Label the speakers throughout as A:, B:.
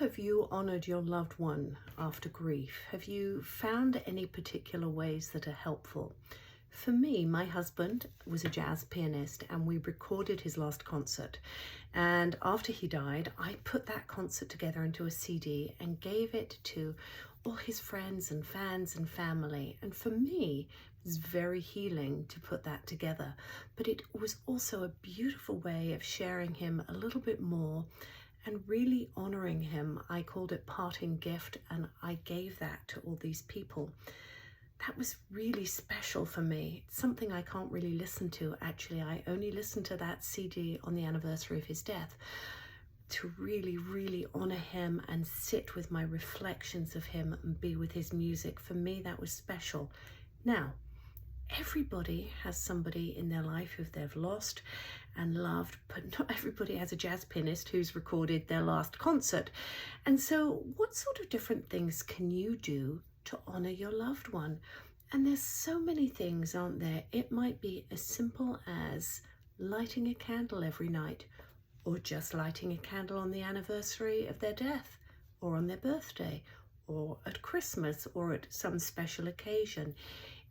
A: have you honored your loved one after grief? Have you found any particular ways that are helpful? For me, my husband was a jazz pianist and we recorded his last concert. And after he died, I put that concert together into a CD and gave it to all his friends and fans and family. And for me, it was very healing to put that together. But it was also a beautiful way of sharing him a little bit more and really honoring him. I called it parting gift, and I gave that to all these people. That was really special for me. It's something I can't really listen to. Actually, I only listened to that CD on the anniversary of his death to really, really honor him and sit with my reflections of him and be with his music. For me, that was special. Now, everybody has somebody in their life who they've lost and loved, but not everybody has a jazz pianist who's recorded their last concert. And so what sort of different things can you do to honor your loved one? And there's so many things, aren't there? It might be as simple as lighting a candle every night, or just lighting a candle on the anniversary of their death, or on their birthday, or at Christmas, or at some special occasion.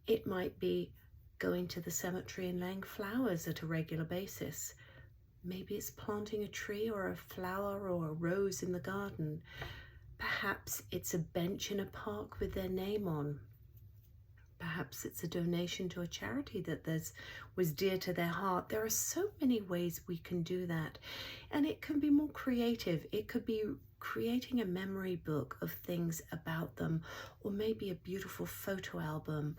A: It might be going to the cemetery and laying flowers at a regular basis. Maybe it's planting a tree or a flower or a rose in the garden. Perhaps it's a bench in a park with their name on. Perhaps it's a donation to a charity that was dear to their heart. There are so many ways we can do that. And it can be more creative. It could be creating a memory book of things about them, or maybe a beautiful photo album.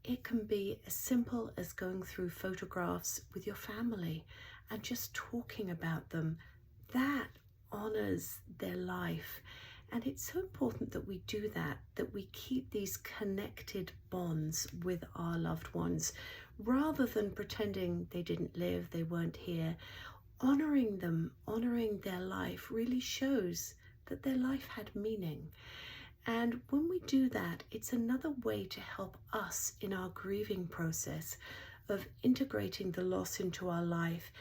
A: It can be as simple as going through photographs with your family and just talking about them. That honors their life. And it's so important that we do that, that we keep these connected bonds with our loved ones, rather than pretending they didn't live, they weren't here. Honoring them, honoring their life really shows that their life had meaning. And when we do that, it's another way to help us in our grieving process of integrating the loss into our life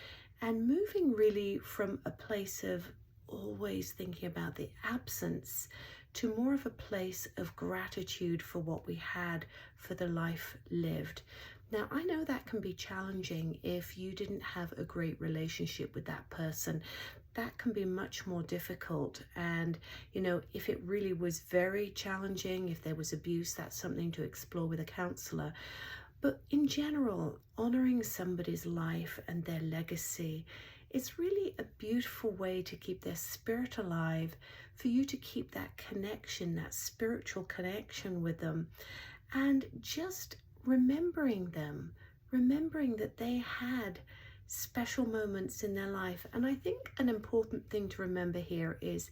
A: and moving really from a place of always thinking about the absence to more of a place of gratitude for what we had, for the life lived. Now, I know that can be challenging if you didn't have a great relationship with that person. That can be much more difficult. And, if it really was very challenging, if there was abuse, that's something to explore with a counselor. But in general, honoring somebody's life and their legacy, it's really a beautiful way to keep their spirit alive, for you to keep that connection, that spiritual connection with them, and just remembering them, remembering that they had special moments in their life. And I think an important thing to remember here is,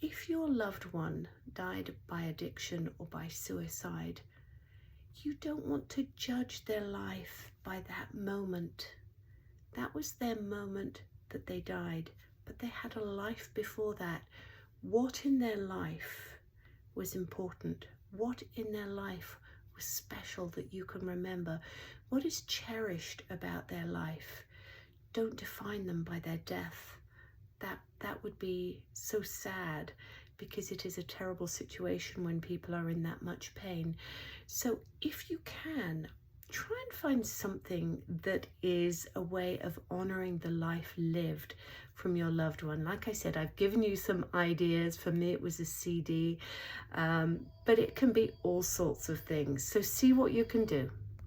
A: if your loved one died by addiction or by suicide, you don't want to judge their life by that moment. That was their moment that they died, but they had a life before that. What in their life was important? What in their life was special that you can remember? What is cherished about their life? Don't define them by their death. That would be so sad, because it is a terrible situation when people are in that much pain. So if you can, try and find something that is a way of honoring the life lived from your loved one. Like I said, I've given you some ideas. For me, it was a CD, but it can be all sorts of things. So see what you can do.